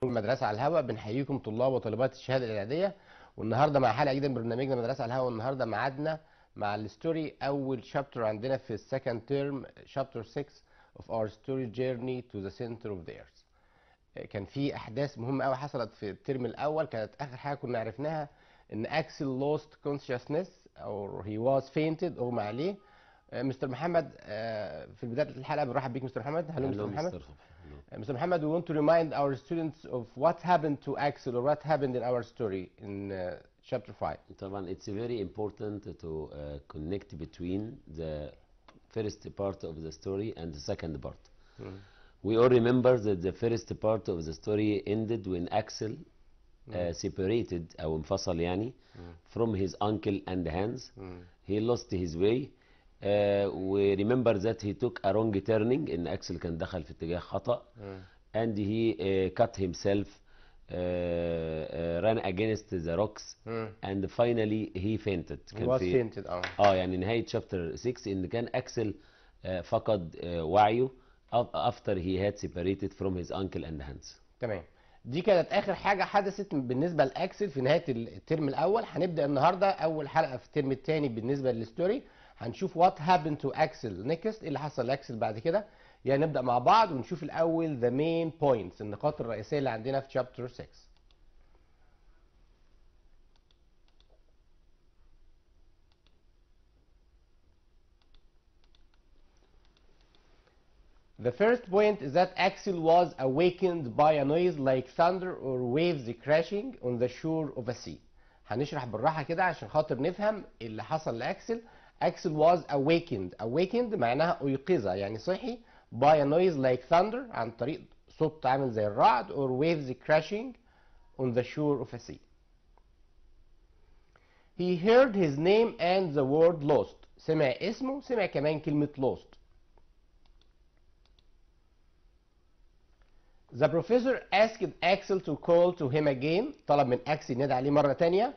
مدرسة على الهواء. بنحييكم طلاب وطالبات الشهادة الإعدادية، والنهارده مع حلقة جديدة من برنامجنا مدرسة على الهواء. والنهارده ميعادنا مع الستوري، أول شابتر عندنا في السكند تيرم، شابتر 6 of our story journey to the center of the earth. كان في أحداث مهمة أوي حصلت في الترم الأول. كانت آخر حاجة كنا عرفناها إن أكسل lost consciousness أو he was fainted، أغمى عليه. مستر محمد، في بداية الحلقة بنرحب بيك مستر محمد. هلو مستر محمد. Mr. Muhammad, we want to remind our students of what happened to Axel or what happened in our story in chapter 5. طبعا it's very important to connect between the first part of the story and the second part. We all remember that the first part of the story ended when Axel separated أو انفصل يعني from his uncle and Hans. He lost his way. We remember that he took a wrong turning، ان اكسل كان دخل في اتجاه خطأ. and he cut himself, ran against the rocks and finally he fainted. He was fainted. يعني نهاية chapter 6 ان كان اكسل فقد وعيه after he had separated from his uncle and Hans. تمام. دي كانت اخر حاجه حدثت بالنسبه لاكسل في نهايه الترم الاول. هنبدا النهارده اول حلقه في الترم الثاني بالنسبه للستوري. هنشوف what happened to Axel next، ايه اللي حصل لاكسل بعد كده. يعني نبدا مع بعض ونشوف الاول the main points، النقاط الرئيسيه اللي عندنا في chapter 6. The first point is that Axel was awakened by a noise like thunder or waves crashing on the shore of a sea. هنشرح بالراحة كده عشان خاطر نفهم اللي حصل لأكسل. Axel was awakened. Awakened معناها أيقظ، يعني صحي. by a noise like thunder، عن طريق صوت عامل زي الرعد. or waves crashing on the shore of a sea. He heard his name and the word lost. سمع اسمه، سمع كمان كلمة lost. The professor asked Axel to call to him again. طلب من أكسل ينادي عليه مرة تانية.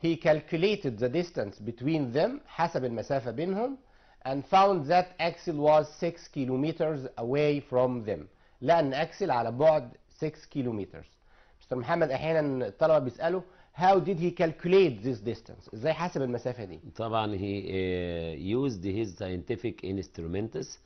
He calculated the distance between them، حسب المسافة بينهم. and found that Axel was 6 kilometers away from them. لقى ان أكسل على بعد 6 kilometers. مستر محمد، احيانا الطلبة بيسألوا how did he calculate this distance؟ ازاي حسب المسافة دي؟ طبعا he used his scientific instruments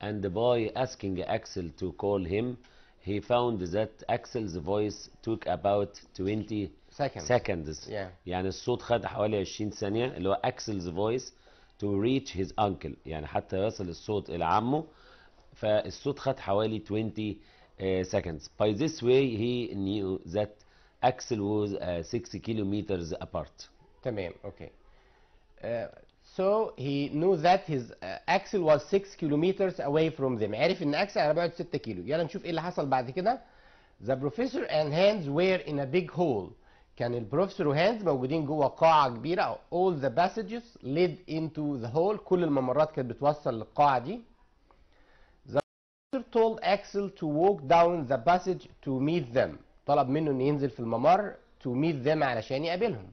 and by asking Axel to call him he found that Axel's voice took about 20 seconds. يعني الصوت خد حوالي 20 ثانية، اللي هو Axel's voice to reach his uncle، يعني حتى يصل الصوت إلى عمه. فالصوت خد حوالي 20 seconds. By this way he knew that Axel was 6 kilometers apart. تمام. اوكي. So he knew that his Axel was 6 kilometers away from them. عرف ان أكسل على بعد 6 كيلو. يلا نشوف ايه اللي حصل بعد كده. The professor and Hans were in a big hall. كان البروفيسور وهانز موجودين جوه قاعة كبيرة. All the passages led into the hall. كل الممرات كانت بتوصل للقاعة دي. The professor told Axel to walk down the passage to meet them. طلب منه انه ينزل في الممر to meet them علشان يقابلهم.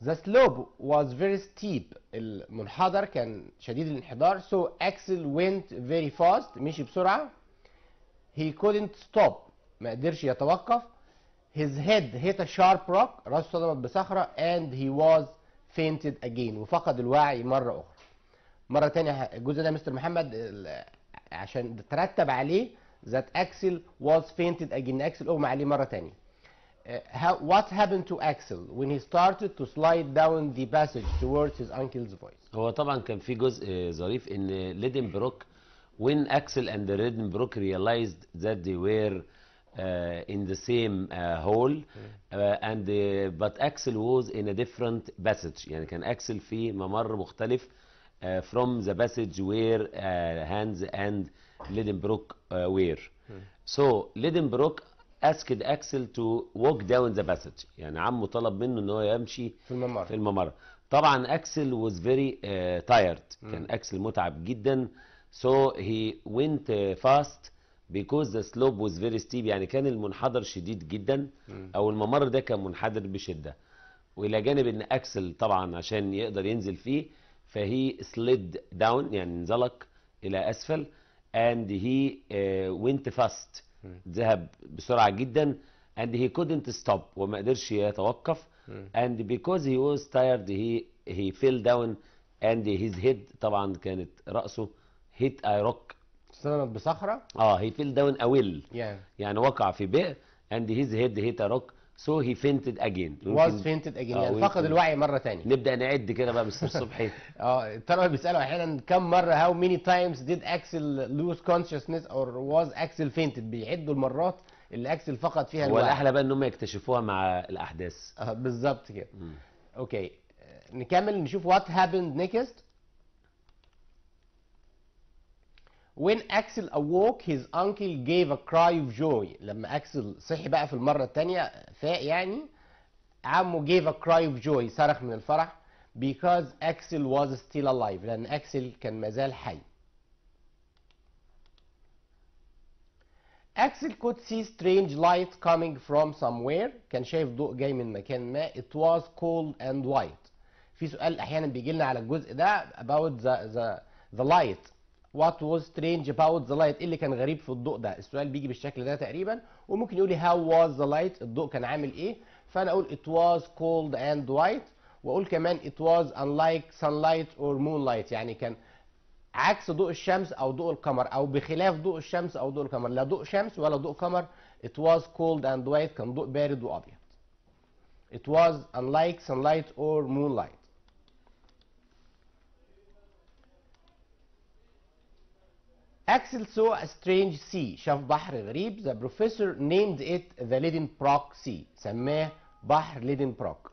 The slope was very steep. المنحدر كان شديد الانحدار. So Axel went very fast. مشي بسرعة. He couldn't stop. ما قدرش يتوقف. His head hit a sharp rock. راسه صدمت بصخرة. And he was fainted again. وفقد الوعي مرة أخرى. مرة تانية الجزء ده مستر محمد عشان ترتب عليه that Axel was fainted again. أكسل أغمى عليه مرة تانية. What happened to Axel when he started to slide down the passage towards his uncle's voice؟ هو طبعا كان في جزء ظريف ان ليدنبروك when Axel and Lidenbrock realized that they were in the same hole but Axel was in a different passage. يعني كان أكسل في ممر مختلف from the passage where Hans and Lidenbrock were. So Lidenbrock asked Axel to walk down the passage. يعني عمه طلب منه ان هو يمشي في الممر. طبعا أكسل was very tired. كان أكسل متعب جدا. So he went fast because the slope was very steep. يعني كان المنحدر شديد جدا او الممر ده كان منحدر بشدة. والى جانب ان أكسل طبعا عشان يقدر ينزل فيه فهي slid down، يعني انزلق الى اسفل. and he went fast ذهب بسرعة جدا and he couldn't stop وما قدرش يتوقف and because he was tired he fell down and his head طبعا كانت رأسه hit a rock صدمت بصخرة. he fell down a well Yeah. يعني وقع في بئر and his head hit a rock so he fainted again. was fainted again يعني فقد الوعي مرة تانية. نبدأ نعد كده بقى مستر صبحي. الطلبة بيسألوا أحيانا كم مرة how many times did Axel lose consciousness or was Axel fainted، بيعدوا المرات اللي أكسل فقد فيها الوعي. هو الأحلى بقى إن هم يكتشفوها مع الأحداث. بالظبط كده. أوكي نكمل نشوف what happened next. When Axel awoke his uncle gave a cry of joy. لما أكسل صحي بقى في المرة التانية فاق يعني، عمه gave a cry of joy صرخ من الفرح because Axel was still alive لأن أكسل كان مازال حي. Axel could see strange light coming from somewhere. كان شايف ضوء جاي من مكان ما. It was cold and white. في سؤال أحيانا بيجي لنا على الجزء ده about the light. What was strange about the light؟ إيه اللي كان غريب في الضوء ده؟ السؤال بيجي بالشكل ده تقريبا، وممكن يقول لي how was the light؟ الضوء كان عامل إيه؟ فأنا أقول it was cold and white، وأقول كمان it was unlike sunlight or moonlight، يعني كان عكس ضوء الشمس او ضوء القمر او بخلاف ضوء الشمس او ضوء القمر، لا ضوء شمس ولا ضوء قمر. It was cold and white كان ضوء بارد وابيض. It was unlike sunlight or moonlight. Axel saw a strange sea. شاف بحر غريب. The professor named it the Lidenbrock Sea. سماه بحر ليدنبروك.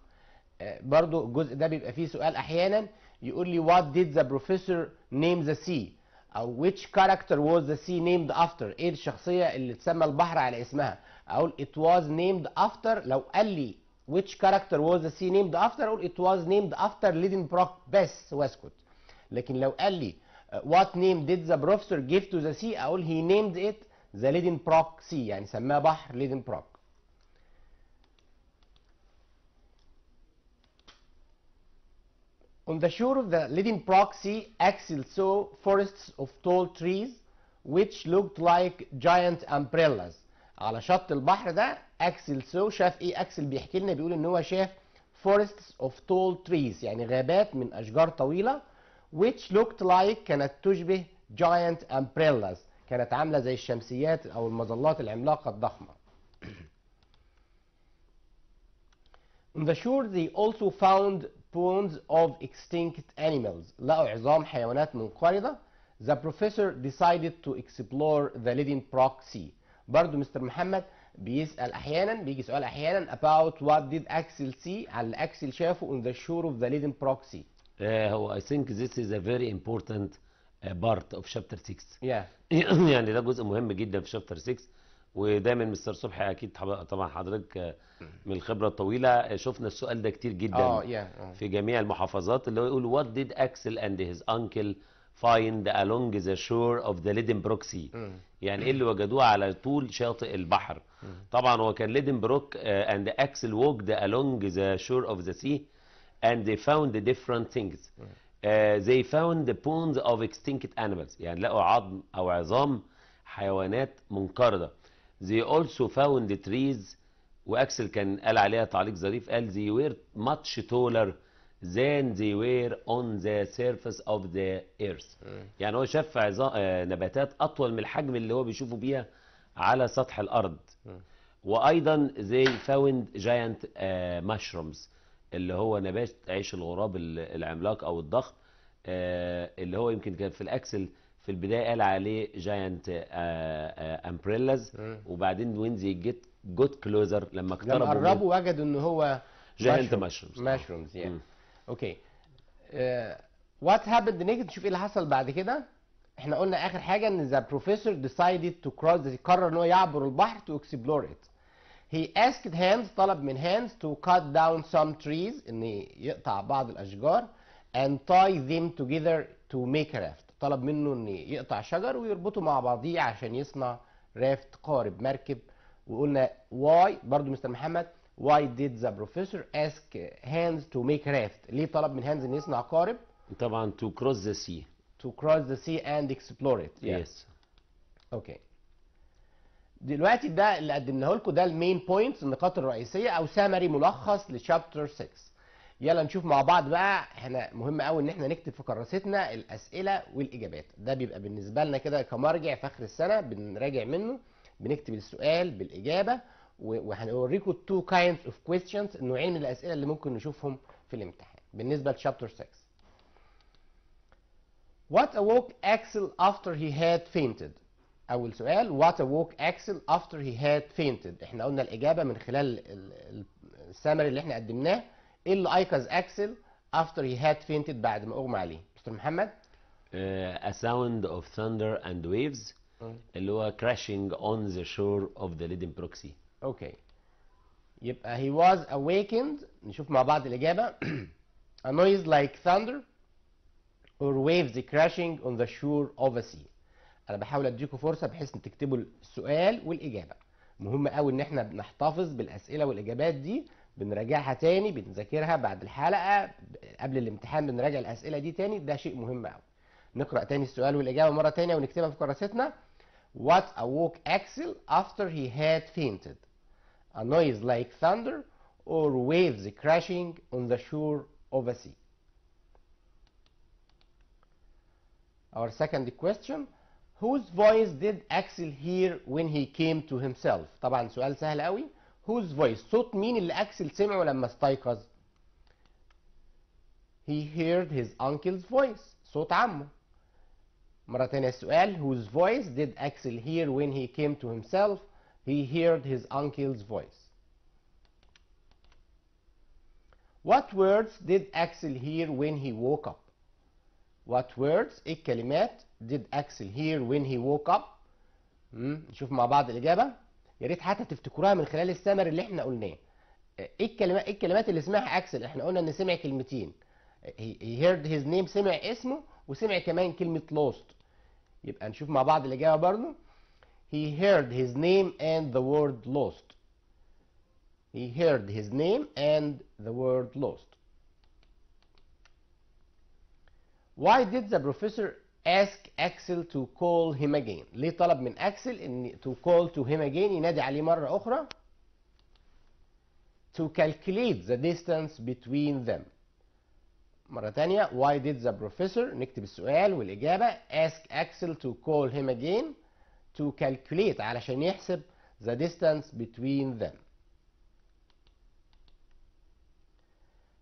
برضو الجزء ده بيبقى فيه سؤال احيانا يقول لي what did the professor name the sea او which character was the sea named after، ايه الشخصية اللي تسمى البحر على اسمها. اقول it was named after. لو قال لي which character was the sea named after اقول it was named after Lidenbrock بس واسكت. لكن لو قال لي what name did the professor give to the sea اقول he named it the Lidenbrock sea يعني سماه بحر ليدنبروك. On the shore of the Lidenbrock Sea, Axel saw forests of tall trees which looked like giant umbrellas. على شط البحر ده أكسل شاف إيه؟ أكسل بيحكي لنا بيقول إن هو شاف forests of tall trees يعني غابات من أشجار طويلة which looked like كانت تشبه giant umbrellas كانت عاملة زي الشمسيات أو المظلات العملاقة الضخمة. On the shore they also found bones of extinct animals. لقوا عظام حيوانات منقرضة. The professor decided to explore the Lidenbrock Sea. برضو مستر محمد بيسأل أحيانا، بيجي سؤال أحيانا about what did Axel see على اللي أكسل شافه on the shore of the Lidenbrock Sea. هو I think this is a very important part of chapter 6. Yeah. يعني ده جزء مهم جدا في chapter 6، ودايما مستر صبحي اكيد طبعا حضرتك من الخبره الطويله شفنا السؤال ده كتير جدا في جميع المحافظات، اللي هو يقول what did Axel and his uncle find along the shore of the Lidenbrock Sea. يعني ايه اللي وجدوه على طول شاطئ البحر. طبعا هو كان ليدنبروك and Axel walked along the shore of the sea and they found different things. They found the bones of extinct animals يعني لقوا عظم او عظام حيوانات منقرضه. They also found the trees، وأكسل كان قال عليها تعليق ظريف، قال they were much taller than they were on the surface of the earth. يعني هو شاف نباتات أطول من الحجم اللي هو بيشوفه بيها على سطح الأرض. وأيضا they found giant mushrooms اللي هو نبات عيش الغراب العملاق أو الضخم، اللي هو يمكن كان في الأكسل في البدايه قال عليه جاينت امبريلاز، وبعدين وين زي جوت كلوزر لما اقتربوا لما قربوا وجدوا ان هو جاينت ماشرومز. يعني اوكي. وات هابند نيجي نشوف ايه اللي حصل بعد كده. احنا قلنا اخر حاجه ان ذا بروفيسور ديسايدد تو كروس، قرر ان هو يعبر البحر تو اكسبلور ات. هي اسكد هاندز، طلب من هاندز تو كات داون سم تريز ان يقطع بعض الاشجار and tie them together to make a raft. طلب منه ان يقطع شجر ويربطه مع بعضيه عشان يصنع رافت قارب مركب. وقلنا why برضو مستر محمد why did the professor ask Hans to make a raft؟ ليه طلب من هانز ان يصنع قارب؟ طبعا to cross the sea. to cross the sea and explore it. Yes. Okay. دلوقتي ده اللي قدمناه لكم ده المين بوينتس، النقاط الرئيسيه او سامري ملخص لشابتر 6. يلا نشوف مع بعض بقى. احنا مهم قوي ان احنا نكتب في كراستنا الاسئله والاجابات، ده بيبقى بالنسبه لنا كده كمرجع في اخر السنه بنراجع منه، بنكتب السؤال بالاجابه، وهنوريكم التو كايندز اوف كويستشنز، النوعين من الاسئله اللي ممكن نشوفهم في الامتحان بالنسبه لشابتر 6. What awoke Axel after he had fainted؟ أول سؤال What awoke Axel after he had fainted؟ احنا قلنا الإجابة من خلال السامري اللي احنا قدمناه. ايه اللي أيقظ أكسل after he had fainted بعد ما أغمى عليه؟ مستر محمد؟ A sound of thunder and waves اللي هو crashing on the shore of the Lidenbrock Sea. اوكي. يبقى he was awakened. نشوف مع بعض الإجابة. A noise like thunder or waves crashing on the shore of a sea. انا بحاول اديكم فرصه بحيث ان تكتبوا السؤال والاجابه. مهم قوي ان احنا بنحتفظ بالاسئله والاجابات دي، بنراجعها تاني، بنذاكرها بعد الحلقه، قبل الامتحان بنراجع الاسئله دي تاني، ده شيء مهم قوي. نقرا تاني السؤال والاجابه مره تانيه ونكتبها في كراستنا. What awoke Axel after he had fainted? A noise like thunder or waves crashing on the shore of a sea? Our second question, whose voice did Axel hear when he came to himself؟ طبعا سؤال سهل قوي. whose voice، صوت مين اللي أكسل سمعه لما استيقظ؟ he heard his uncle's voice، صوت عمه. مرة تانية السؤال whose voice did Axel hear when he came to himself؟ he heard his uncle's voice. What words did Axel hear when he woke up؟ What words، ايه الكلمات did Axel hear when he woke up؟ نشوف مع بعض الإجابة. يا ريت حتى تفتكروها من خلال السمر اللي احنا قلناه. ايه الكلمات اللي سمعها أكسل؟ احنا قلنا ان سمع كلمتين. he heard his name، سمع اسمه، وسمع كمان كلمة lost. يبقى نشوف مع بعض الإجابة برضو. he heard his name and the word lost. he heard his name and the word lost. Why did the professor ask Axel to call him again؟ ليه طلب من أكسل إن to call to him again، ينادي عليه مرة أخرى؟ to calculate the distance between them. مرة تانية why did the professor، نكتب السؤال والإجابة، ask Axel to call him again to calculate علشان يحسب the distance between them.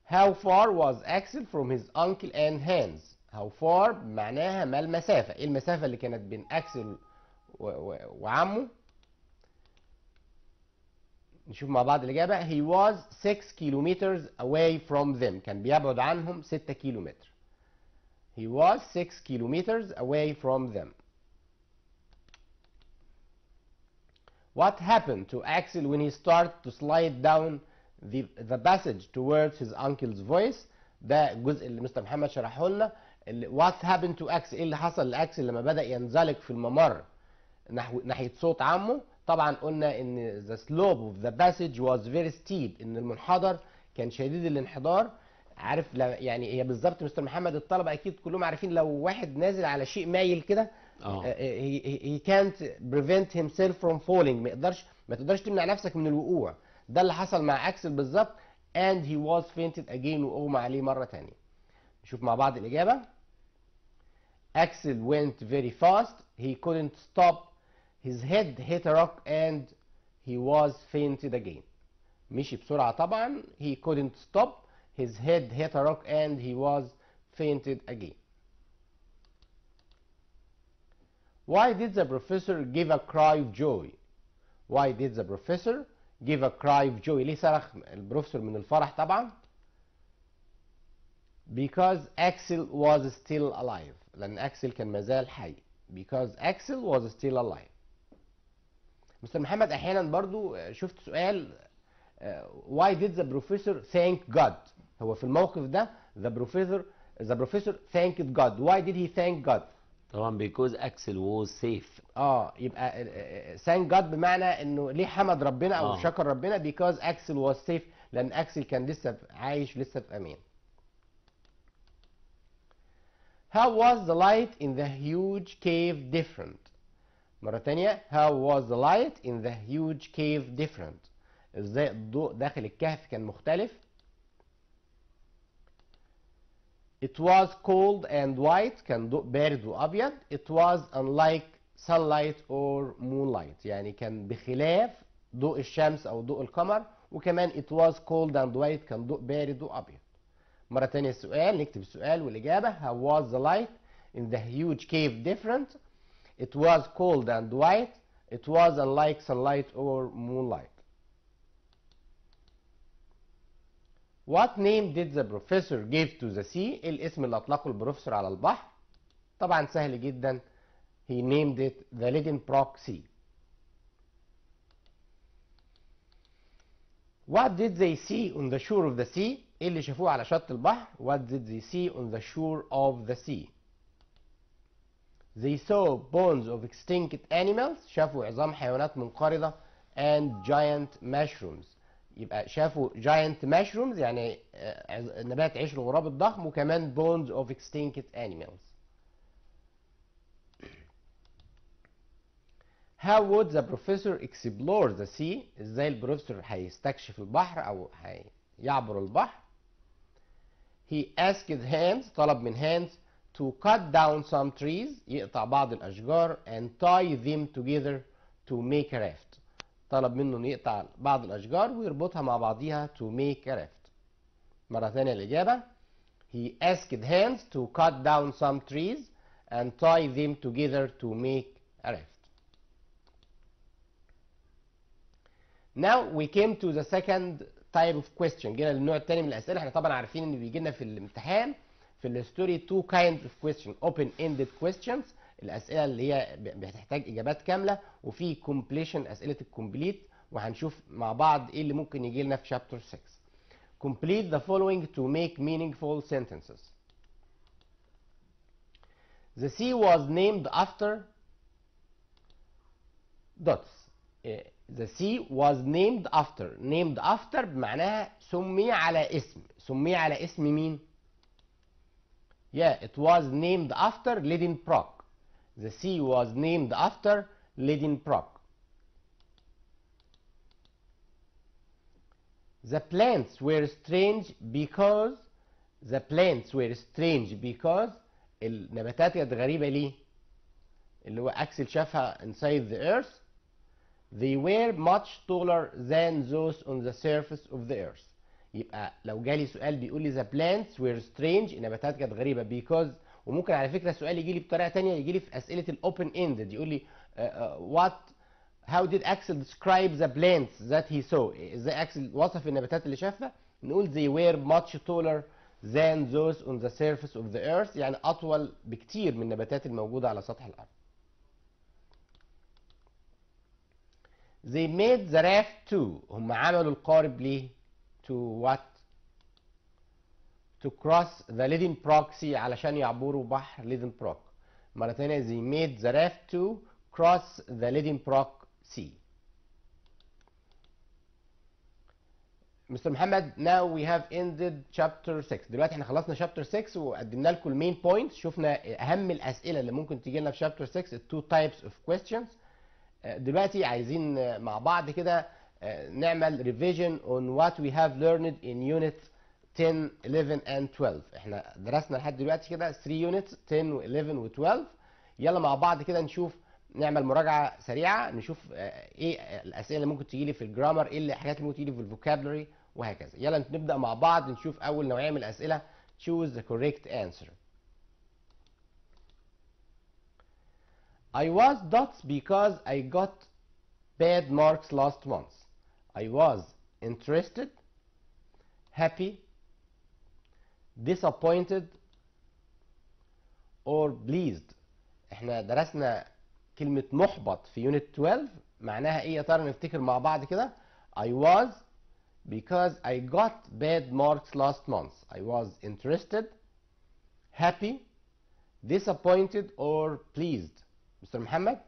How far was Axel from his uncle and Hans؟ how far معناها ما المسافة، ايه المسافة اللي كانت بين أكسل وعمه؟ نشوف مع بعض الإجابة. he was 6 kilometers away from them، كان بيبعد عنهم 6 كيلومتر. he was 6 kilometers away from them. What happened to Axel when he started to slide down the passage towards his uncle's voice؟ ده الجزء اللي مستر محمد شرحه لنا. what happened to Axel، ايه اللي حصل لأكسل لما بدأ ينزلق في الممر ناحية صوت عمه؟ طبعا قلنا ان the slope of the passage was very steep، ان المنحدر كان شديد الانحدار. عارف يعني هي بالظبط مستر محمد، الطلبه اكيد كلهم عارفين لو واحد نازل على شيء مايل كده he can't prevent himself from falling، ما تقدرش تمنع نفسك من الوقوع. ده اللي حصل مع اكسل بالظبط. and he was fainted again، واغمى عليه مره ثانيه. نشوف مع بعض الاجابه. Axel went very fast، he couldn't stop، his head hit a rock and he was fainted again. مشي بسرعة طبعا. he couldn't stop، his head hit a rock and he was fainted again. Why did the professor give a cry of joy؟ why did the professor give a cry of joy؟ ليه صرخ البروفيسور من الفرح؟ طبعا because Axel was still alive، لأن أكسل كان مازال حي. because Axel was still alive. مستر محمد احيانا برضو شفت سؤال why did the professor thank God؟ هو في الموقف ده the professor thanked God. why did he thank God؟ طبعا because Axel was safe. يبقى thank God بمعنى انه ليه حمد ربنا او شكر ربنا because Axel was safe، لان أكسل كان لسه عايش، لسه في امان. How was the light in the huge cave different؟ مرة تانية how was the light in the huge cave different؟ ازاي الضوء داخل الكهف كان مختلف؟ It was cold and white، كان ضوء بارد وأبيض. It was unlike sunlight or moonlight، يعني كان بخلاف ضوء الشمس أو ضوء القمر. وكمان it was cold and white، كان ضوء بارد وأبيض. مرة تانية السؤال، نكتب السؤال والإجابة. How was the light in the huge cave different؟ It was cold and white. It was unlike sunlight or moonlight. What name did the professor give to the sea؟ ايه الاسم اللي اطلقه البروفيسور على البحر؟ طبعا سهل جدا. He named it the Lidenbrock Sea. What did they see on the shore of the sea؟ ايه اللي شافوه على شط البحر؟ What did they see on the shore of the sea؟ They saw bones of extinct animals، شافوا عظام حيوانات منقرضة. And giant mushrooms، يبقى شافوا giant mushrooms يعني نبات عيش الغراب الضخم، وكمان bones of extinct animals. How would the professor explore the sea؟ ازاي البروفيسور هيستكشف البحر او هيعبر البحر؟ He asked Hans، طلب من هانز to cut down some trees، يقطع بعض الاشجار. And tie them together to make a raft، طلب منه انه يقطع بعض الاشجار ويربطها مع بعضيها to make a raft. مرة ثانية الإجابة. He asked Hans to cut down some trees and tie them together to make a raft. Now we came to the second type of question. جينا للنوع الثاني من الأسئلة. احنا طبعا عارفين ان بيجي لنا في الامتحان في الستوري two kinds of question: open-ended questions، الأسئلة اللي هي بتحتاج إجابات كاملة، وفي completion، أسئلة الكومبليت، وهنشوف مع بعض ايه اللي ممكن يجي لنا في chapter 6. Complete the following to make meaningful sentences. The sea was named after dots. The sea was named after. named after بمعناها سمي على اسم. سمي على اسم مين؟ Yeah, it was named after Lidenbrock. The sea was named after Lidenbrock. The plants were strange because النباتات كانت غريبة ليه؟ اللي هو أكسل شافها inside the earth. They were much taller than those on the surface of the earth. يبقى لو جالي سؤال بيقول لي the plants were strange، النباتات كانت غريبة because، وممكن على فكرة السؤال يجي لي بطريقة تانية، يجي لي في أسئلة الopen ended يقول لي how did Axel describe the plants that he saw؟ ازاي أكسل وصف النباتات اللي شافها؟ نقول they were much taller than those on the surface of the earth، يعني أطول بكتير من النباتات الموجودة على سطح الأرض. They made the raft too. هم عملوا القارب ليه؟ To what؟ To cross the Lidenbrock Sea، علشان يعبروا بحر ليدنبروك. مرة تانية they made the raft to cross the Lidenbrock Sea. Mr. Muhammad, now we have ended chapter 6. دلوقتي احنا خلصنا chapter 6 وقدمنا لكم المين بوينتس، شفنا أهم الأسئلة اللي ممكن تيجي لنا في chapter 6، two types of questions. دلوقتي عايزين مع بعض كده نعمل revision on what we have learned in unit 10, 11 and 12. احنا درسنا لحد دلوقتي كده 3 units 10 و 11 و 12. يلا مع بعض كده نشوف، نعمل مراجعة سريعة، نشوف ايه الأسئلة اللي ممكن تيجي لي في الجرامر، ايه الحاجات اللي ممكن تيجي لي في الفوكابلري وهكذا. يلا نبدأ مع بعض نشوف أول نوعية من الأسئلة. choose the correct answer. I was dots because I got bad marks last month. I was interested, happy, disappointed or pleased. احنا درسنا كلمة محبط في يونت 12 معناها ايه يا ترى؟ نفتكر مع بعض كده. I was because I got bad marks last month. I was interested, happy, disappointed or pleased. مستر محمد.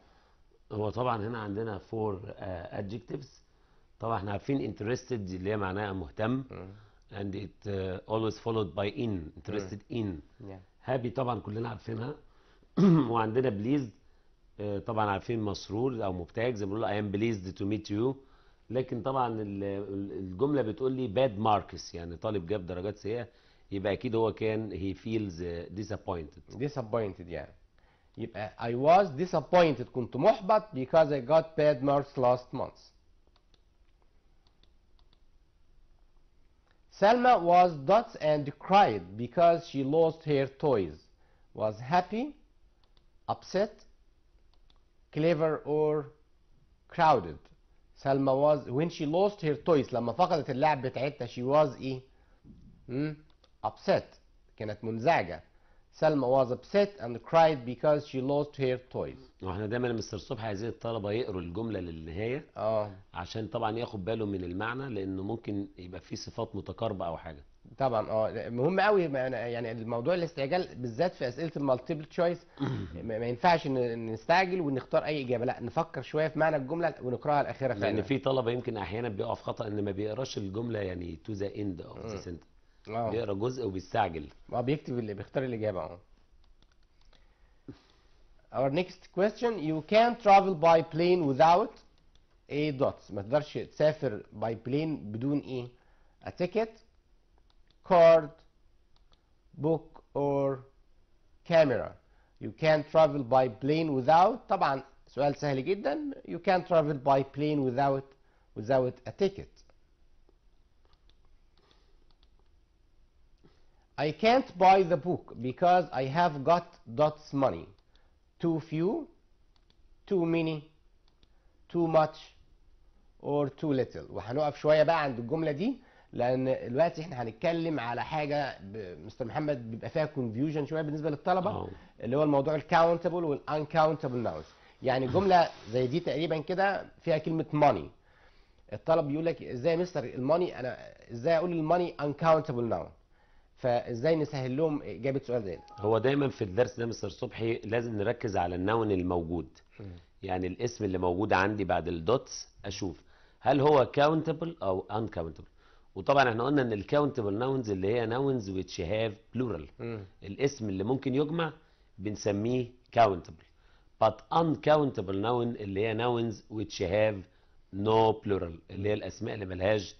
هو طبعا هنا عندنا 4 adjectives. طبعا احنا عارفين interested اللي هي معناها مهتم and it always followed by interested in. Yeah. happy طبعا كلنا عارفينها. وعندنا pleased طبعا عارفين مسرور او مبتهج، زي ما بنقول I am pleased to meet you. لكن طبعا الجمله بتقول لي bad marks، يعني طالب جاب درجات سيئه، يبقى اكيد هو كان he feels disappointed. يعني يبقى I was disappointed، كنت محبط because I got bad marks last month. Salma was dots and cried because she lost her toys. Was happy, upset, clever or crowded. Salma was when she lost her toys، لما فقدت اللعب بتاعتها she was ايه؟ upset، كانت منزعجة. Salma was upset and cried because she lost her toys. واحنا دايما يا مستر صبحي عايزين الطلبه يقروا الجمله للنهايه، عشان طبعا ياخد باله من المعنى، لانه ممكن يبقى فيه صفات متقاربه او حاجه. طبعا مهم قوي، يعني الموضوع الاستعجال بالذات في اسئله المالتيبل تشويس ما ينفعش نستعجل ونختار اي اجابه، لا نفكر شويه في معنى الجمله ونقراها لاخرها فعلا. لان في طلبه يمكن احيانا بيقع في خطا ان ما بيقراش الجمله يعني تو ذا اند اوف ذا سنتنس، بيقرا جزء وبيستعجل. بيكتب اللي بيختار الاجابه. Our next question: you can travel by plane without a dots. ما تقدرش تسافر by plane بدون ايه؟ a ticket, card, book or camera. You can travel by plane without، طبعا سؤال سهل جدا. You can travel by plane without a ticket. I can't buy the book because I have got dots money. Too few, too many, too much or too little. وهنقف شويه بقى عند الجمله دي، لان دلوقتي احنا هنتكلم على حاجه مستر محمد بيبقى فيها كونفيوجن شويه بالنسبه للطلبه، اللي هو الموضوع الكاونتبل والانكاونتبل ناونز. يعني جمله زي دي تقريبا كده فيها كلمه ماني، الطلب بيقول لك ازاي يا مستر الماني، انا ازاي اقول الماني انكاونتبل ناون؟ فازاي نسهل لهم اجابه سؤال زي ده؟ هو دايما في الدرس ده مستر صبحي لازم نركز على النون الموجود، يعني الاسم اللي موجود عندي بعد الدوتس اشوف هل هو كاونتبل او انكاونتبل. وطبعا احنا قلنا ان الكاونتبل ناونز اللي هي ناونز which have plural، الاسم اللي ممكن يجمع بنسميه countable. but uncountable noun اللي هي nouns which have no plural، اللي هي الاسماء اللي ملهاش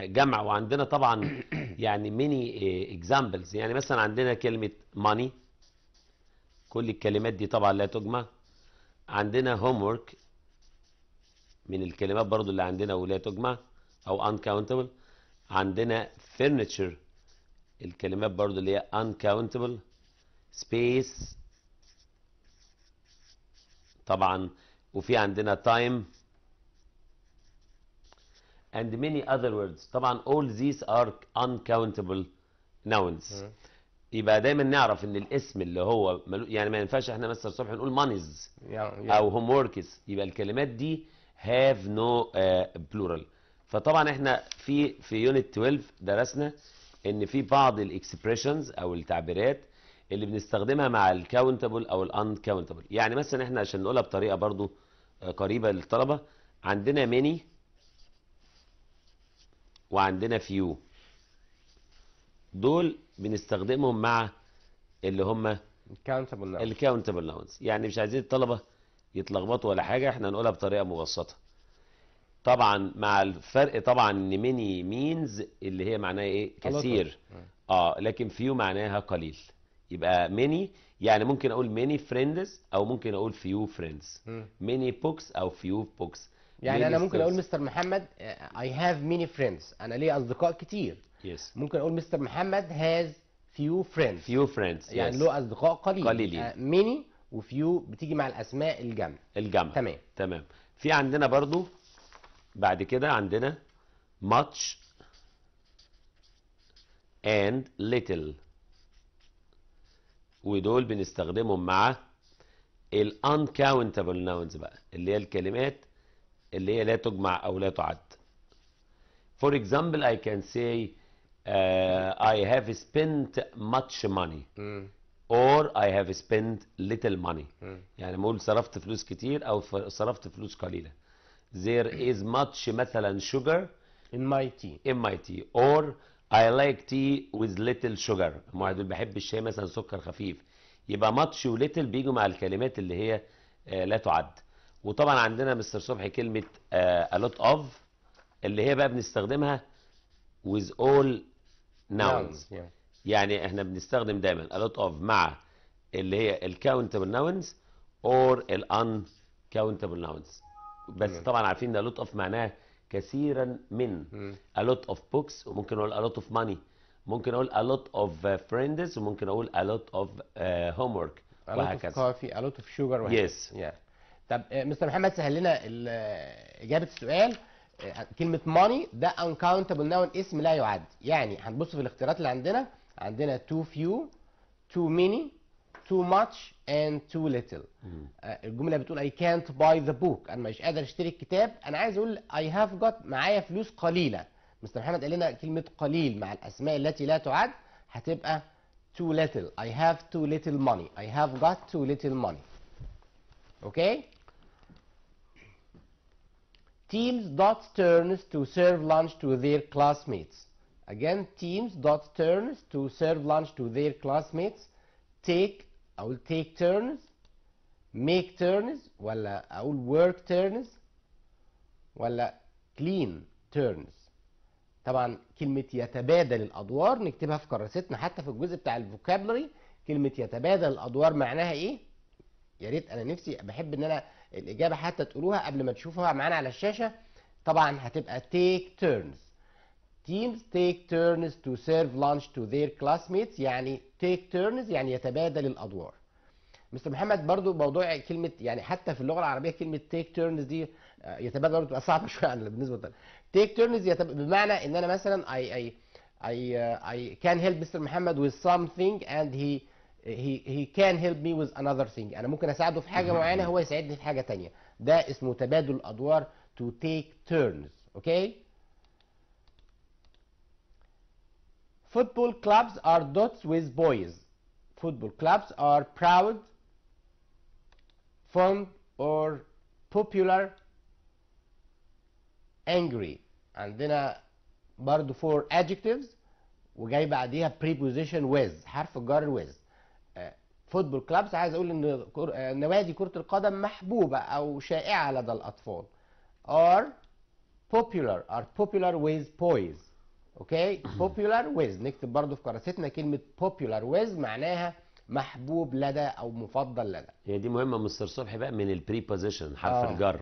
جمع. وعندنا طبعا يعني many examples، يعني مثلا عندنا كلمة money، كل الكلمات دي طبعا لا تجمع. عندنا homework من الكلمات برضو اللي عندنا ولا تجمع او uncountable. عندنا furniture، الكلمات برضو اللي هي uncountable. space طبعا، وفي عندنا time and many other words. طبعا all these are uncountable nouns. يبقى دايما نعرف ان الاسم اللي هو يعني ما ينفعش احنا مثلا الصبح نقول monies او homeworks، يبقى الكلمات دي have no plural. فطبعا احنا في يونت 12 درسنا ان في بعض الاكسبريشنز او التعبيرات اللي بنستخدمها مع الكاونتبل او الانكاونتبل. يعني مثلا احنا عشان نقولها بطريقه برضو قريبه للطلبه، عندنا many وعندنا few، دول بنستخدمهم مع اللي هم الكاونتبل ناونز. يعني مش عايزين الطلبه يتلخبطوا ولا حاجه، احنا هنقولها بطريقه مبسطه. طبعا مع الفرق طبعا ان many means اللي هي معناها ايه؟ كثير. لكن few معناها قليل. يبقى many يعني ممكن اقول many friends او ممكن اقول few friends. many books او few books. يعني انا ممكن اقول مستر محمد I have many friends، انا ليه اصدقاء كتير. ممكن اقول مستر محمد has few friends، يعني له اصدقاء قليلين. many وفيو بتيجي مع الاسماء الجمع. تمام. في عندنا برضو بعد كده عندنا much and little، ودول بنستخدمهم مع ال uncountable nouns بقى، اللي هي الكلمات اللي هي لا تجمع او لا تعد. For example I can say I have spent much money or I have spent little money. يعني بقول صرفت فلوس كتير او صرفت فلوس قليلة. There is much مثلا sugar in my tea or I like tea with little sugar. واحد بحب الشاي مثلا سكر خفيف. يبقى much و little بيجوا مع الكلمات اللي هي لا تعد. وطبعا عندنا مستر صبحي كلمه a lot of اللي هي بقى بنستخدمها with all nouns. yeah. يعني احنا بنستخدم دايما a lot of مع اللي هي ال countable nouns or ال uncountable nouns. بس تمام. طبعا عارفين ان a lot of معناها كثيرا من. a lot of books، وممكن اقول a lot of money، ممكن اقول a lot of friends، وممكن اقول a lot of homework a lot of وهكذا. coffee, a lot of sugar وهكذا. Yes. yeah. طب مستر محمد سهل لنا اجابه السؤال. كلمه money ده uncountable noun، اسم لا يعد. يعني هنبص في الاختيارات اللي عندنا too few, too many, too much and too little. الجمله بتقول I can't buy the book، انا مش قادر اشتري الكتاب. انا عايز اقول I have got، معايا فلوس قليله. مستر محمد قال لنا كلمه قليل مع الاسماء التي لا تعد هتبقى too little. I have too little money. I have got too little money. Okay. Teams dot turns to serve lunch to their classmates. Again, teams dot turns to serve lunch to their classmates. Take، أقول take turns، make turns، ولا أقول work turns، ولا clean turns. طبعا كلمة يتبادل الأدوار نكتبها في كراستنا حتى في الجزء بتاع الفوكابلري. كلمة يتبادل الأدوار معناها إيه؟ يا ريت، أنا نفسي بحب إن أنا الإجابة حتى تقولوها قبل ما تشوفوها معانا على الشاشة. طبعا هتبقى take turns. Teams take turns to serve lunch to their classmates. يعني take turns يعني يتبادل الأدوار. مستر محمد برضو موضوع كلمة، يعني حتى في اللغة العربية كلمة take turns دي يتبادل برضو بتبقى صعبة شوية عن بالنسبة لنا. take turns بمعنى إن أنا مثلا I can help Mr. محمد with something and he can help me with another thing. أنا ممكن أساعده في حاجة معينة، هو يساعدني في حاجة تانية. ده اسمه تبادل الأدوار to take turns. Okay. Football clubs are dots with boys. Football clubs are proud, fond or popular, angry. عندنا برضو 4 adjectives وجاي بعديها preposition with، حرف الجر with. فوتبول كلابس عايز اقول ان نوادي كرة القدم محبوبة او شائعة لدى الاطفال. are popular with boys. اوكي. popular with نكتب برضو في كراستنا كلمة popular with معناها محبوب لدى او مفضل لدى. هي دي مهمه مستر صبحي بقى من البريبوزيشن، حرف الجر.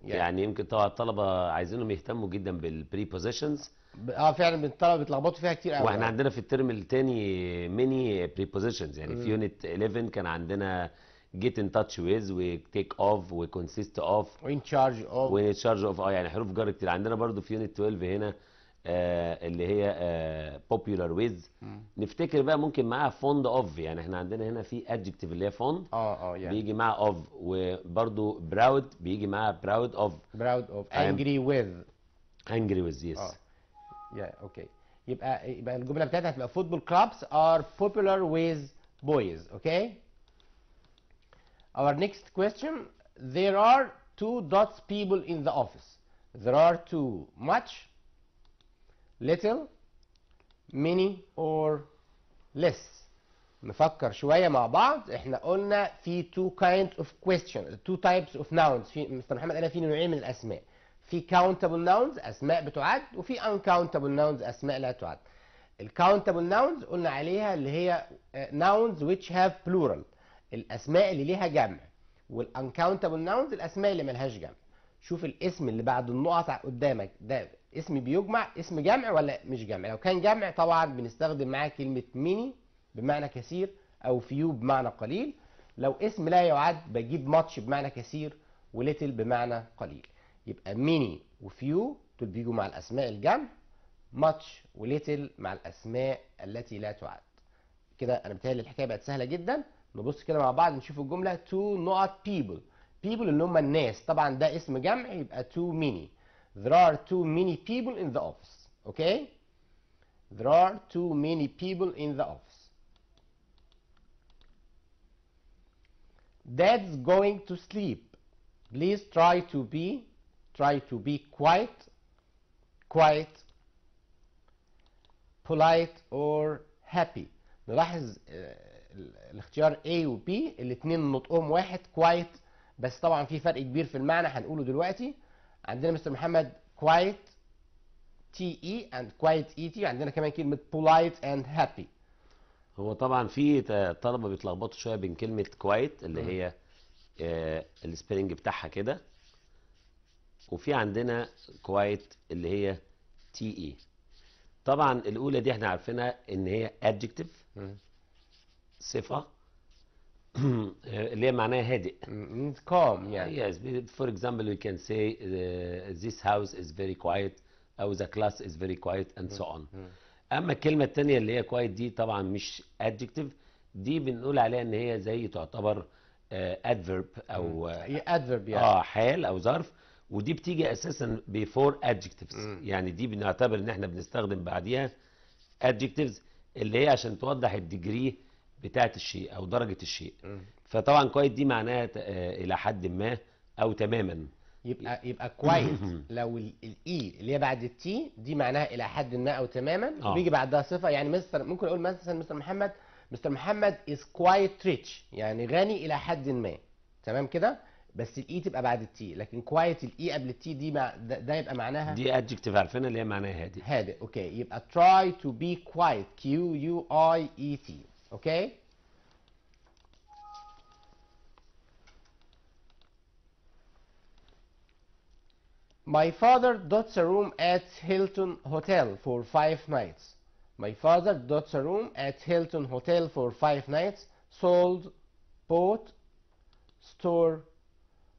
يعني يمكن طبعا الطلبه عايزينهم يهتموا جدا بالبريبوزيشنز. فعلا الطلبه بيتلخبطوا فيها كتير قوي. واحنا عندنا في الترم الثاني ميني بريبوزيشنز. يعني في يونت 11 كان عندنا get in touch with و take off و consist of و in charge of و in charge of. يعني حروف جر كتير. عندنا برضو في يونت 12 هنا اللي هي popular with. نفتكر بقى ممكن معاها fond of. يعني احنا عندنا هنا في adjective اللي هي fond يعني بيجي معاها of، وبرضو proud بيجي معاها proud of angry with yes. اوكي. يبقى الجمله بتاعتها هتبقى football clubs are popular with boys. اوكي. Our next question. There are 2 dots people in the office. There are 2 much, little, many or less. نفكر شوية مع بعض. احنا قلنا في 2 kinds of questions, 2 types of nouns. في مستر محمد قال في نوعين من الأسماء. في countable nouns أسماء بتعد، وفي uncountable nouns أسماء لا تعد. الcountable nouns قلنا عليها اللي هي nouns which have plural، الأسماء اللي ليها جمع. والuncountable nouns الأسماء اللي ملهاش جمع. شوف الاسم اللي بعد النقط قدامك ده اسم بيجمع، اسم جمع ولا مش جمع؟ لو كان جمع طبعا بنستخدم معاه كلمة many بمعنى كثير او few بمعنى قليل. لو اسم لا يعد بجيب much بمعنى كثير وليتل بمعنى قليل. يبقى many وفيو دول بيجوا مع الاسماء الجمع، much وليتل مع الاسماء التي لا تعد. كده انا بتهيألي الحكايه بقت سهله جدا. نبص كده مع بعض نشوف الجمله 2 نقط people. people اللي هم الناس، طبعا ده اسم جمع يبقى too many. There are too many people in the office. Okay. There are too many people in the office. Dad's going to sleep. Please try to be quiet, polite or happy. نلاحظ الاختيار A و B الاثنين نطقهم واحد. quiet بس طبعا في فرق كبير في المعنى هنقوله دلوقتي. عندنا مستر محمد quiet TE and quiet ET. عندنا كمان كلمة polite and happy. هو طبعا في طلبه بيتلخبطوا شويه بين كلمه كوايت اللي هي السبيلنج بتاعها كده، وفي عندنا كوايت اللي هي تي اي. طبعا الاولى دي احنا عارفينها ان هي adjective، صفه اللي هي معناها هادئ. calm يعني. Yes, for example we can say this house is very quiet او the class is very quiet and so on. اما الكلمه الثانيه اللي هي quiet دي طبعا مش adjective، دي بنقول عليها ان هي زي تعتبر adverb او هي adverb يعني. حال او ظرف، ودي بتيجي اساسا before adjectives. يعني دي بنعتبر ان احنا بنستخدم بعديها adjectives اللي هي عشان توضح الديجري بتاعت الشيء او درجه الشيء. فطبعا كويس دي معناها الى حد ما او تماما. يبقى كويس لو الاي اللي هي بعد التي دي معناها الى حد ما او تماما، وبيجي بعدها صفه. يعني ممكن اقول مثلا مستر محمد is quite rich، يعني غني الى حد ما، تمام كده. بس الاي تبقى بعد التي، لكن كوايت الاي قبل التي دي ده يبقى معناها دي adjective عارفينها اللي هي معناها هادئ. هادئ. اوكي، يبقى try to be quiet QUIET. اوكي. My father got a room at Hilton Hotel for 5 nights. My father got a room at Hilton Hotel for 5 nights. Sold, bought, store,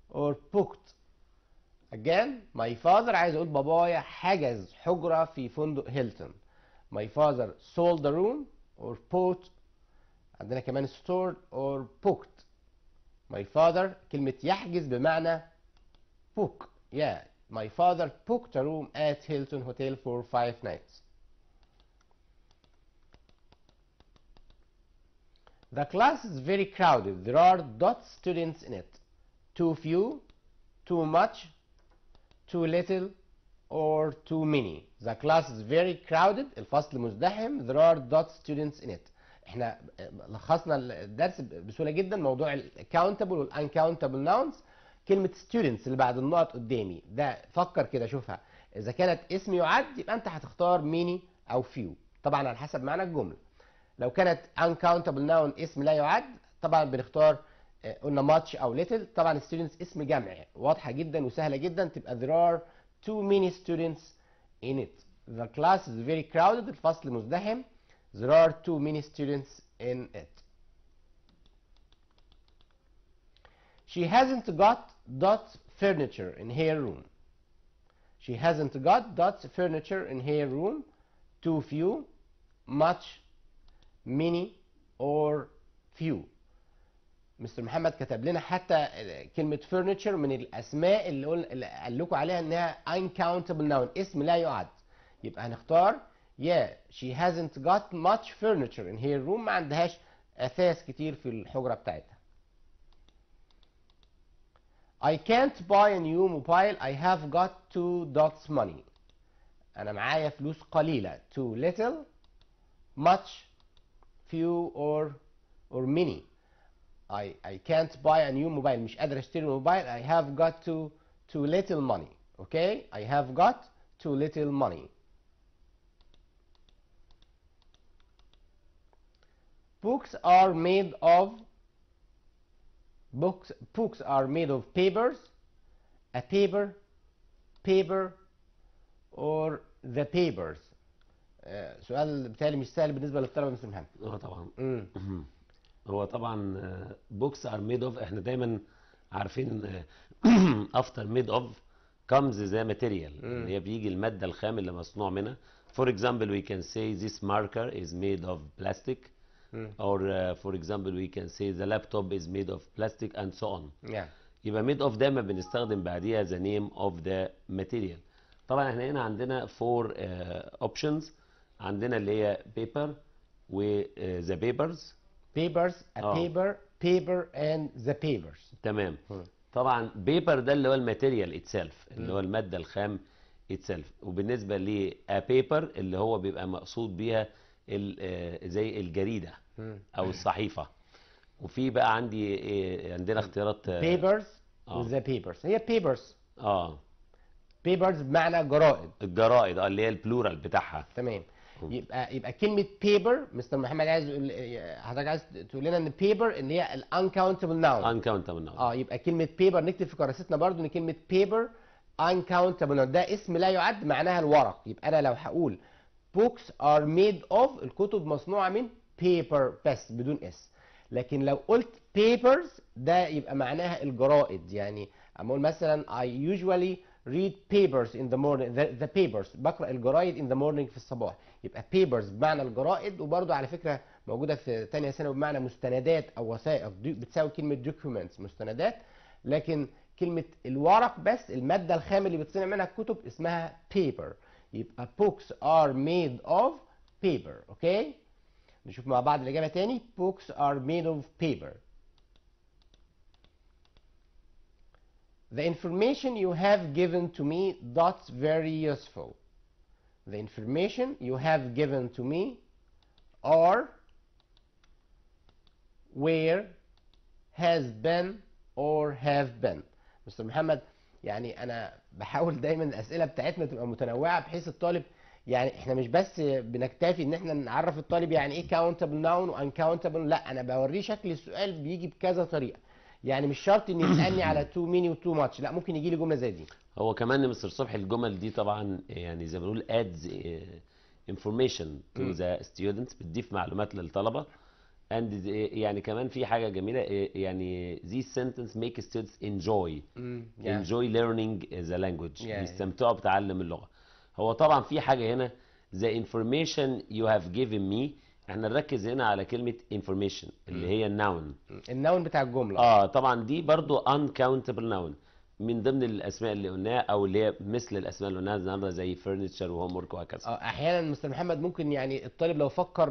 or booked. Again, my father عايز اقول بابايا حجز حجرة في فندق هيلتون. My father sold the room or bought. عندنا كمان stored or booked. My father كلمة يحجز بمعنى book. Yeah. My father booked a room at Hilton Hotel for 5 nights. The class is very crowded. There are students in it. Too few, too much, too little, or too many. The class is very crowded. الفصل مزدحم. There are students in it. احنا لخصنا الدرس بسهولة جدا. موضوع ال countable وال uncountable nouns. كلمة students اللي بعد النقط قدامي ده، فكر كده شوفها. إذا كانت اسم يعد يبقى أنت هتختار many أو few، طبعا على حسب معنى الجملة. لو كانت uncountable noun اسم لا يعد، طبعا بنختار قلنا much أو little. طبعا students اسم جمع، واضحة جدا وسهلة جدا، تبقى there are too many students in it. The class is very crowded. الفصل مزدحم. There are too many students in it. She hasn't got furniture in her room. She hasn't got furniture in her room. Too few, much, many, or few. مستر محمد كتب لنا حتى كلمة furniture من الأسماء اللي قال لكم عليها إنها uncountable noun، اسم لا يعد. يبقى هنختار yeah she hasn't got much furniture in her room. ما عندهاش أثاث كتير في الحجرة بتاعتها. I can't buy a new mobile. I have got $2 money. أنا معايا فلوس قليلة. Too little, much, few, or many. I can't buy a new mobile. مش قادر اشتري موبايل. I have got too little money. Okay? I have got too little money. Books are made of papers, a paper, or the papers. سؤال بالتالي مش سهل بالنسبه للطلبه مثل محمد. طبعا. هو طبعا books are made of، احنا دايما عارفين after made of comes the material اللي هي بيجي الماده الخام اللي مصنوع منها. For example we can say this marker is made of plastic. or for example we can say the laptop is made of plastic and so on. يبقى made of دايما بنستخدم بعديها the name of the material. طبعا احنا هنا عندنا 4 options. عندنا اللي هي paper و the papers a paper and the papers. تمام. طبعا paper ده اللي هو الماتيريال itself اللي هو المادة الخام itself. وبالنسبة ل a paper اللي هو بيبقى مقصود بيها زي الجريدة او الصحيفة. وفي بقى عندنا اختيارات papers وذا بيبرز. هي بيبرز. اه بيبرز بمعنى جرائد. الجرائد اللي هي البلورال بتاعها. تمام. يبقى كلمه بيبر، مستر محمد عايز يقول، حضرتك عايز تقول لنا ان بيبر ان هي الانكاونتبل ناون. uncountable noun. يبقى كلمه بيبر نكتب في كراستنا برضو ان كلمه بيبر uncountable noun، ده اسم لا يعد، معناها الورق. يبقى انا لو هقول books are made of، الكتب مصنوعه من paper بس بدون اس. لكن لو قلت papers ده يبقى معناها الجرائد. يعني اما اقول مثلا I usually read papers in the morning، the papers بقرا الجرايد in the morning في الصباح. يبقى papers بمعنى الجرائد، وبرده على فكره موجوده في ثانيه ثانوي بمعنى مستندات او وثائق، بتساوي كلمه documents مستندات. لكن كلمه الورق بس، الماده الخام اللي بتصنع منها الكتب اسمها paper. يبقى books are made of paper. اوكي، نشوف مع بعض الاجابه تاني. books are made of paper. The information you have given to me that's very useful. The information you have given to me are where, has been or have been. مستر محمد، يعني انا بحاول دايما الاسئله بتاعتنا تبقى متنوعه بحيث الطالب، يعني احنا مش بس بنكتفي ان احنا نعرف الطالب يعني ايه countable noun و uncountable، لا انا بوريه شكل السؤال بيجي بكذا طريقه. يعني مش شرط ان يسالني على تو ميني وتو ماتش، لا ممكن يجي لي جمله زي دي. هو كمان مستر صبحي الجمل دي طبعا يعني زي ما بنقول adds information to the students، بتضيف معلومات للطلبه. and يعني كمان في حاجه جميله، يعني these sentence make students enjoy learning the language، بيستمتعوا بتعلم اللغه. هو طبعا في حاجه هنا the information you have given me، احنا نركز هنا على كلمه information اللي هي الناون، الناون بتاع الجمله. طبعا دي برضو uncountable noun من ضمن الاسماء اللي قلناها، او اللي هي مثل الاسماء اللي قلناها النهارده زي furniture وهوم ورك وهكذا. احيانا مستر محمد ممكن يعني الطالب لو فكر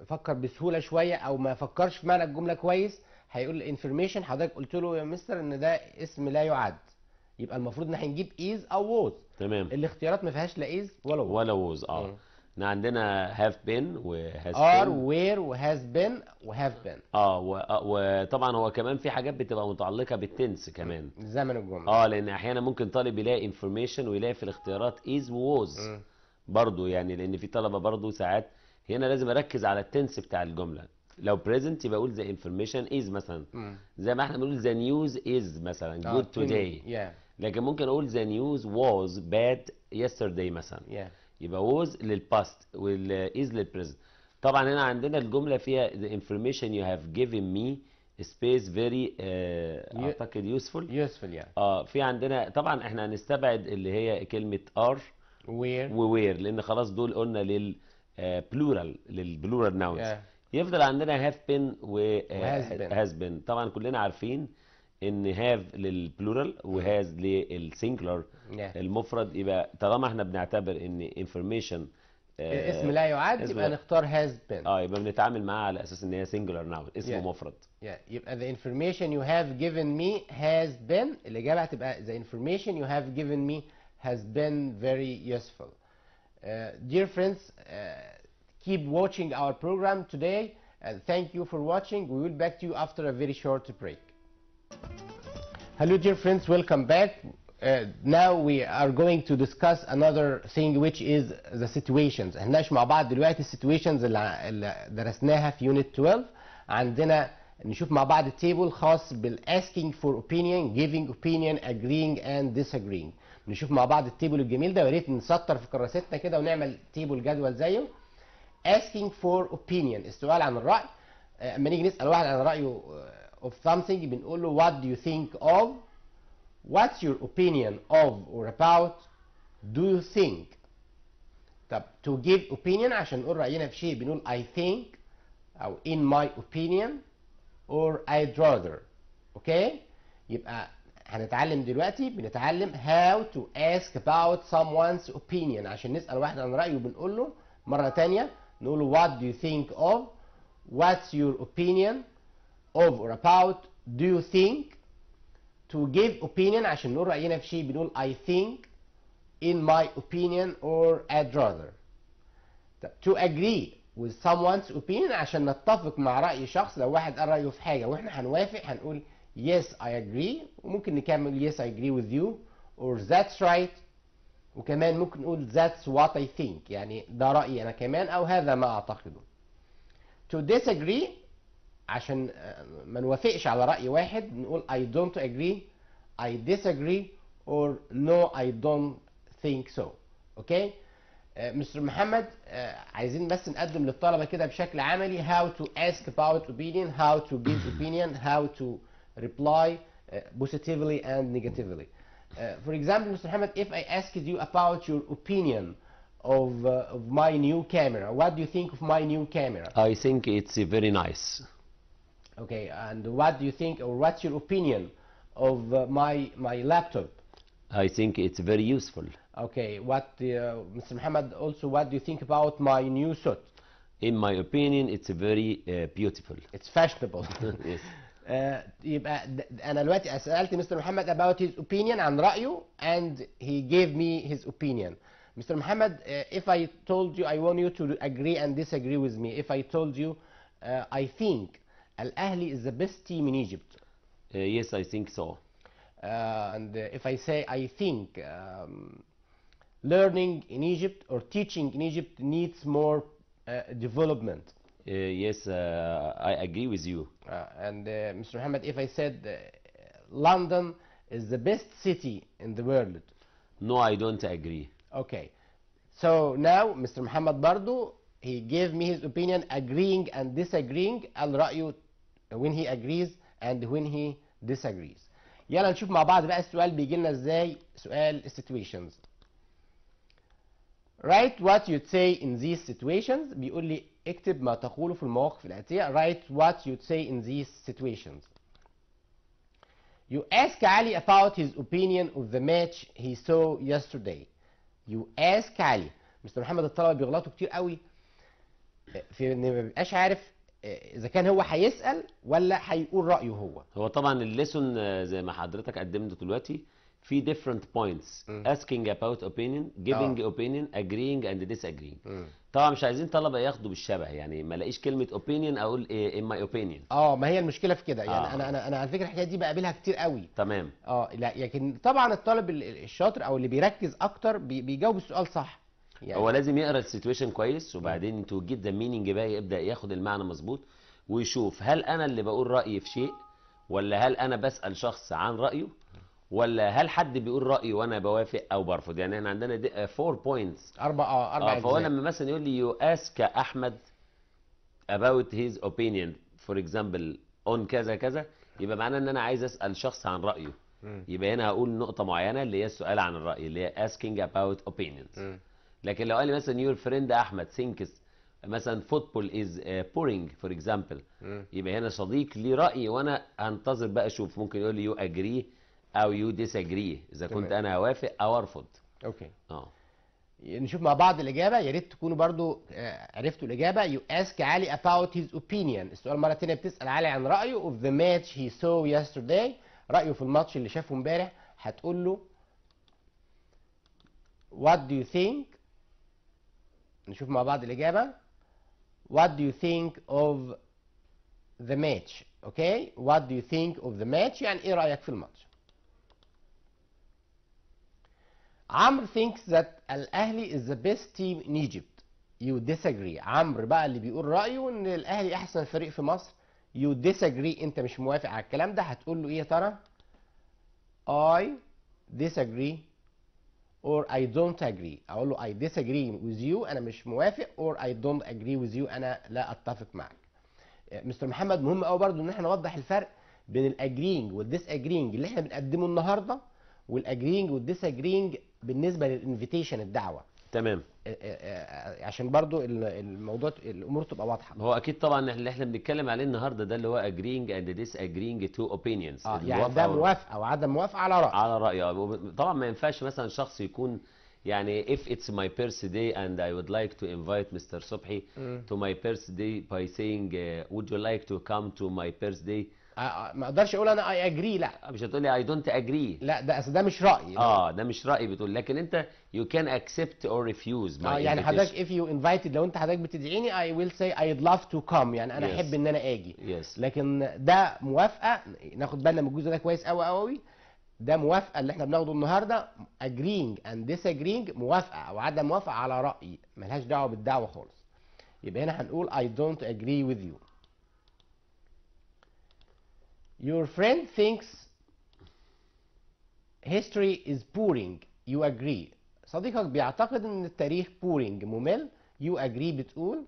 فكر بسهوله شويه، او ما فكرش في معنى الجمله كويس، هيقول انفورميشن. حضرتك قلت له يا مستر ان ده اسم لا يعد، يبقى المفروض ان احنا نجيب از او ووز. تمام. الاختيارات ما فيهاش لا از ولا ووز. ولا ووز. احنا عندنا have been وhas are been where وhas been وhave been. وطبعا هو كمان في حاجات بتبقى متعلقه بالتنس كمان، زمن الجمله. لان احيانا ممكن طالب يلاقي information ويلاقي في الاختيارات is ووز برضو، يعني لان في طلبه برضو ساعات هنا لازم اركز على التنس بتاع الجمله. لو present يبقى اقول the information is مثلا، زي ما احنا بنقول the news is مثلا good today. لكن ممكن اقول the news was bad yesterday مثلا. يبقى was للباست is للبريزنت. طبعا هنا عندنا الجمله فيها the information you have given me space very اعتقد useful. في عندنا طبعا احنا هنستبعد اللي هي كلمه are ووير، لان خلاص دول قلنا للبلورال ناونز. يفضل عندنا have been has been. طبعا كلنا عارفين ان have للبلورال وهاز للسنجلر المفرد. يبقى طالما احنا بنعتبر ان information اسم لا يعد يبقى نختار has been. يبقى بنتعامل معاه على اساس ان هي singular noun، اسم مفرد. يبقى the information you have given me has been، الاجابه هتبقى the information you have given me has been very useful. Dear friends, keep watching our program today and thank you for watching. We will back to you after a very short break. Hello dear friends, welcome back. Now we are going to discuss another thing which is the situations. هنناقش مع بعض دلوقتي السيتويشنز اللي درسناها في يونت 12. عندنا نشوف مع بعض التيبل خاص بالasking for opinion, giving opinion, agreeing and disagreeing. نشوف مع بعض التيبل الجميل ده، ويا ريت نسطر في كراستنا كده ونعمل تيبل جدول زيه. asking for opinion، السؤال عن الرأي. اما نيجي نسأل واحد عن رأيه of something بنقول له what do you think of، what's your opinion of or about، do you think. طب to give opinion عشان نقول رأينا في شيء بنقول I think أو in my opinion or I'd rather. اوكي، يبقى هنتعلم دلوقتي بنتعلم how to ask about someone's opinion. عشان نسأل واحد عن رأيه بنقول له مرة تانية نقول له what do you think of، what's your opinion of or about، do you think. to give opinion عشان نقول رأينا في شيء بنقول I think, in my opinion or I'd rather. to agree with someone's opinion عشان نتفق مع رأي شخص، لو واحد قال رأيه في حاجة واحنا هنوافق هنقول yes I agree، وممكن نكمل yes I agree with you or that's right، وكمان ممكن نقول that's what I think، يعني ده رأيي أنا كمان أو هذا ما أعتقده. to disagree عشان ما نوافقش على رأي واحد نقول I don't agree، I disagree or no I don't think so. اوكي مستر محمد عايزين بس نقدم للطلبة كده بشكل عملي how to ask about opinion، how to give opinion، how to reply positively and negatively. For example, Mr. Muhammad, if I asked you about your opinion of my new camera, what do you think of my new camera? I think it's very nice. Okay, and what do you think, or what's your opinion of my laptop? I think it's very useful. Okay, Mr. Muhammad, also what do you think about my new suit? In my opinion, it's very beautiful. It's fashionable. Yes. يبقى انا دلوقتي سألت مستر محمد about his opinion عن رأيه and he gave me his opinion. Mr. Muhammad, if I told you I want you to agree and disagree with me, if I told you I think Al-Ahli is the best team in Egypt. Yes, I think so. And if I say I think learning in Egypt or teaching in Egypt needs more development. Yes, I agree with you. And Mr. Muhammad, if I said London is the best city in the world. No, I don't agree. Okay. So now Mr. Muhammad برضو he gave me his opinion agreeing and disagreeing. قال رأيه when he agrees and when he disagrees. يلا نشوف مع بعض بقى السؤال بيجي لنا ازاي. سؤال situations. Write what you'd say in these situations. بيقول لي اكتب ما تقوله في المواقف الآتية. Write what you'd say in these situations. You ask Ali about his opinion of the match he saw yesterday. You ask Ali. مستر محمد الطلبة بيغلطوا كتير قوي في ان ما بيبقاش عارف اذا كان هو هيسأل ولا هيقول رأيه هو. هو طبعا الليسون زي ما حضرتك قدمته دلوقتي في different points. asking about opinion, giving opinion, agreeing and disagreeing. طبعا مش عايزين طلبة ياخدوا بالشبه، يعني ما الاقيش كلمة opinion اقول in my opinion. ما هي المشكلة في كده، يعني انا على فكرة الحكاية دي بقابلها كتير قوي. تمام. لا لكن طبعا الطالب الشاطر او اللي بيركز اكتر بيجاوب السؤال صح. يعني هو لازم يقرا السيتويشن كويس وبعدين تو جيت ذا مينينج بقى يبدا ياخد المعنى مظبوط ويشوف هل انا اللي بقول رايي في شيء ولا هل انا بسال شخص عن رايه ولا هل حد بيقول رايه وانا بوافق او برفض. يعني احنا عندنا 4 بوينتس، اربع أجزاء. فهو لما مثلا يقول لي يو اسك احمد about his opinion for example on كذا كذا، يبقى معناه ان انا عايز اسال شخص عن رايه. يبقى هنا هقول نقطه معينه اللي هي السؤال عن الراي اللي هي asking about opinions. لكن لو قال لي مثلا your friend احمد thinks مثلا football is boring for example، يبقى هنا صديق ليه راي وانا هنتظر بقى اشوف ممكن يقول لي you agree او you disagree اذا كنت انا اوافق او ارفض. اوكي. نشوف مع بعض الاجابه، يا ريت تكونوا برضو عرفتوا الاجابه. you ask علي about his opinion. السؤال مره ثانيه بتسال علي عن رايه of the match he saw yesterday، رايه في الماتش اللي شافه امبارح. هتقول له what do you think. نشوف مع بعض الإجابة. What do you think of the match؟ okay. What do you think of the match؟ يعني إيه رأيك في الماتش؟ عمرو thinks that الأهلي is the best team in Egypt. You disagree. عمرو بقى اللي بيقول رأيه إن الأهلي أحسن فريق في مصر. You disagree. أنت مش موافق على الكلام ده. هتقول له إيه يا ترى؟ I disagree or I don't agree. اقول له I disagree with you انا مش موافق or I don't agree with you انا لا اتفق معك. مستر محمد مهم قوي برضو ان احنا نوضح الفرق بين الاجرينج والديساجرينج اللي احنا بنقدمه النهارده والاجرينج والديساجرينج بالنسبه للانفيتيشن الدعوه. تمام. عشان برضو الموضوع الامور تبقى واضحه. هو اكيد طبعا اللي احنا بنتكلم عليه النهارده ده اللي هو agreeing and disagreeing to opinions. يعني ده موافقه او عدم موافقه على راي. على راي. طبعا ما ينفعش مثلا شخص يكون يعني if it's my birthday and I would like to invite Mr. صبحي to my birthday by saying would you like to come to my birthday ما اقدرش اقول انا I agree، لا. مش هتقولي I don't agree. لا ده اصل ده مش رأيي. ده مش رأي بتقول، لكن انت you can accept or refuse my يعني invitation. حضرتك if you invited، لو انت حضرتك بتدعيني I will say I'd love to come، يعني انا Yes. احب ان انا اجي. Yes. لكن ده موافقة، ناخد بالنا من الجزء ده كويس قوي قوي. ده موافقة اللي احنا بناخده النهارده، agreeing and disagreeing موافقة او عدم موافقة على رأي، ملهاش دعوة بالدعوة خالص. يبقى هنا هنقول I don't agree with you. Your friend thinks history is boring. You agree. صديقك بيعتقد ان التاريخ boring ممل. You agree بتقول.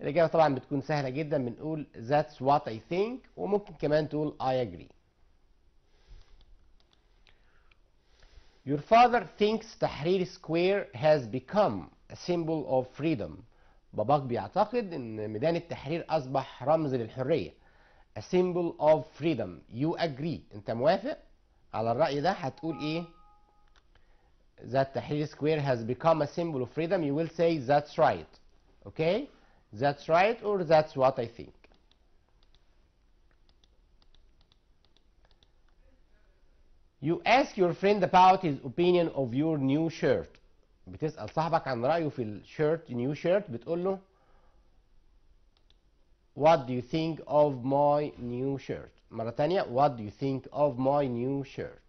الإجابة طبعا بتكون سهلة جدا، بنقول that's what I think، وممكن كمان تقول I agree. Your father thinks تحرير square has become a symbol of freedom. باباك بيعتقد ان ميدان التحرير اصبح رمز للحرية. A symbol of freedom. You agree. انت موافق على الرأي ده، هتقول ايه؟ That تحرير square has become a symbol of freedom. You will say that's right. Okay? That's right or that's what I think. You ask your friend about his opinion of your new shirt. بتسأل صاحبك عن رأيه في الشيرت، new shirt، بتقول له What do you think of my new shirt؟ مرة تانية What do you think of my new shirt؟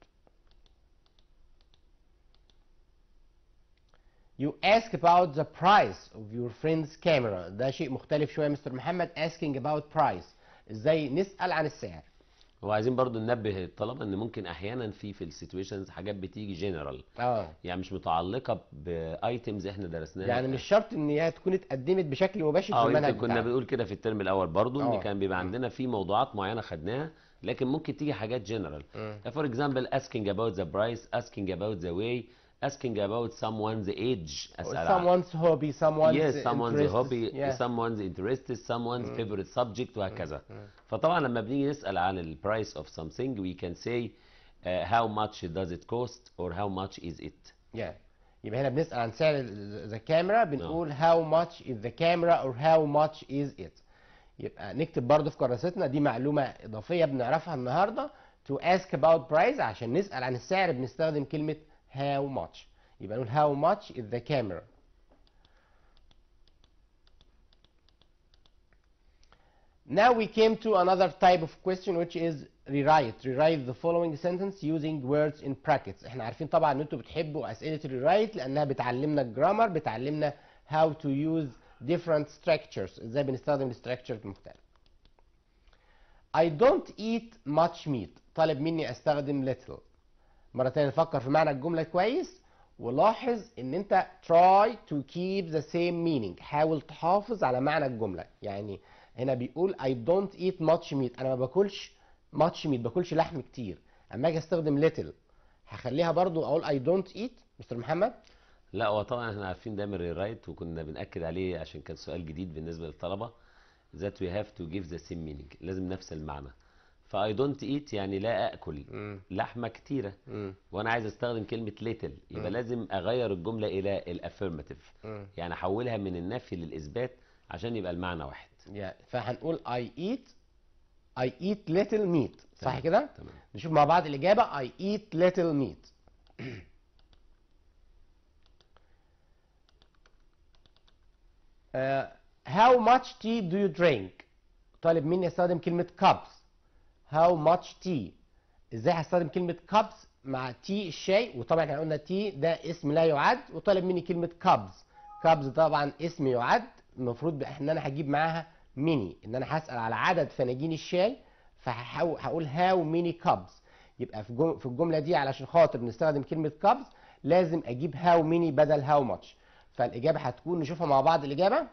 You ask about the price of your friend's camera. ده شيء مختلف شوية مستر محمد. asking about price، ازاي نسأل عن السعر. وعايزين برضو ننبه الطلبه ان ممكن احيانا في السيتويشنز حاجات بتيجي جنرال، يعني مش متعلقه بايتمز احنا درسناها. يعني مش شرط ان هي تكون اتقدمت بشكل مباشر في المنهج يمكن كنا بنقول كده في الترم الاول برضو ان كان بيبقى عندنا في موضوعات معينه خدناها، لكن ممكن تيجي حاجات جنرال. فور اكزامبل asking about the price, asking about the way, asking about someone's age، someone's hobby, someone's someone's hobby, yeah. someone's interested, someone's favorite subject وهكذا. فطبعا لما بنيجي نسأل عن ال price of something we can say how much does it cost or how much is it. Yeah. يبقى هنا بنسأل عن سعر the camera، بنقول how much is the camera or how much is it. يبقى نكتب برضو في كراستنا دي معلومة إضافية بنعرفها النهاردة. to ask about price، عشان نسأل عن السعر بنستخدم كلمة how much. يبقى نقول how much is the camera. Now we came to another type of question which is rewrite. Rewrite the following sentence using words in brackets. احنا عارفين طبعا ان انتوا بتحبوا اسئلة الريرايت لانها بتعلمنا الجرامر، بتعلمنا how to use different structures، ازاي بنستخدم الستراكشرز المختلفة. I don't eat much meat. طالب مني استخدم little. مرة تانية نفكر في معنى الجملة كويس، ولاحظ ان انت try to keep the same meaning. حاول تحافظ على معنى الجملة. يعني هنا بيقول I don't eat much meat، انا ما باكلش much meat، باكلش لحم كتير. اما اجي استخدم little هخليها برضو اقول I don't eat مستر محمد؟ لا، هو طبعا احنا عارفين دايما الرايت وكنا بنأكد عليه عشان كان سؤال جديد بالنسبة للطلبة، that we have to give the same meaning، لازم نفس المعنى. فاي دونت ايت يعني لا اكل لحمه كتيره، وانا عايز استخدم كلمه ليتل، يبقى لازم اغير الجمله الى الافيرماتيف، يعني احولها من النفي للاثبات عشان يبقى المعنى واحد. فهنقول I eat little meat، صح كده؟ تمام. نشوف مع بعض الاجابه. I eat little meat. How much tea do you drink؟ طالب مني استخدم كلمه cups. How much tea؟ ازاي هستخدم كلمة cups مع تي الشاي؟ وطبعا احنا قلنا تي ده اسم لا يعد، وطالب مني كلمة cups. cups طبعا اسم يعد، المفروض ان انا هجيب معاها ميني، ان انا هسأل على عدد فناجين الشاي، فهقول how many cups. يبقى في الجملة دي علشان خاطر نستخدم كلمة cups لازم اجيب how many بدل how much. فالإجابة هتكون، نشوفها مع بعض الإجابة.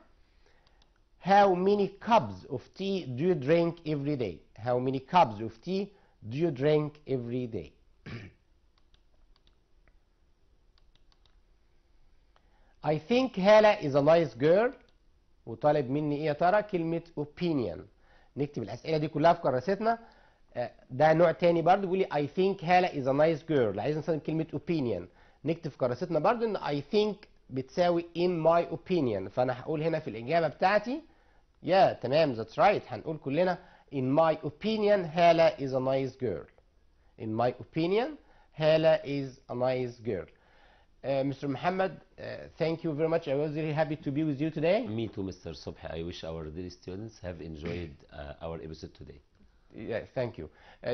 How many cups of tea do you drink every day? How many cups of tea do you drink every day? I think Hala is a nice girl. وطالب مني ايه يا ترى؟ كلمة opinion. نكتب الأسئلة دي كلها في كراستنا. ده نوع تاني برضه بيقول لي I think Hala is a nice girl. عايز نستخدم كلمة opinion. نكتب في كراستنا برضه ان I think بتساوي in my opinion. فأنا هقول هنا في الإجابة بتاعتي تمام that's right. هنقول كلنا In my opinion, Hala is a nice girl. In my opinion, Hala is a nice girl. Mr. Muhammad, thank you very much. I was really happy to be with you today. Me too, Mr. Subhi. I wish our dear students have enjoyed our episode today. Yeah, thank you.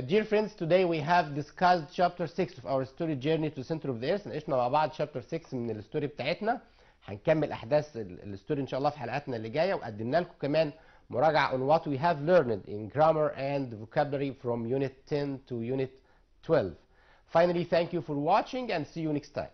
Dear friends, today we have discussed chapter 6 of our story journey to center of the earth. ناقشنا مع بعض chapter 6 من الستوري بتاعتنا. هنكمل احداث الستوري ان شاء الله في حلقاتنا اللي جايه، وقدمنا لكم كمان مراجعه on what we have learned in grammar and vocabulary from unit 10 to unit 12. Finally, thank you for watching and see you next time.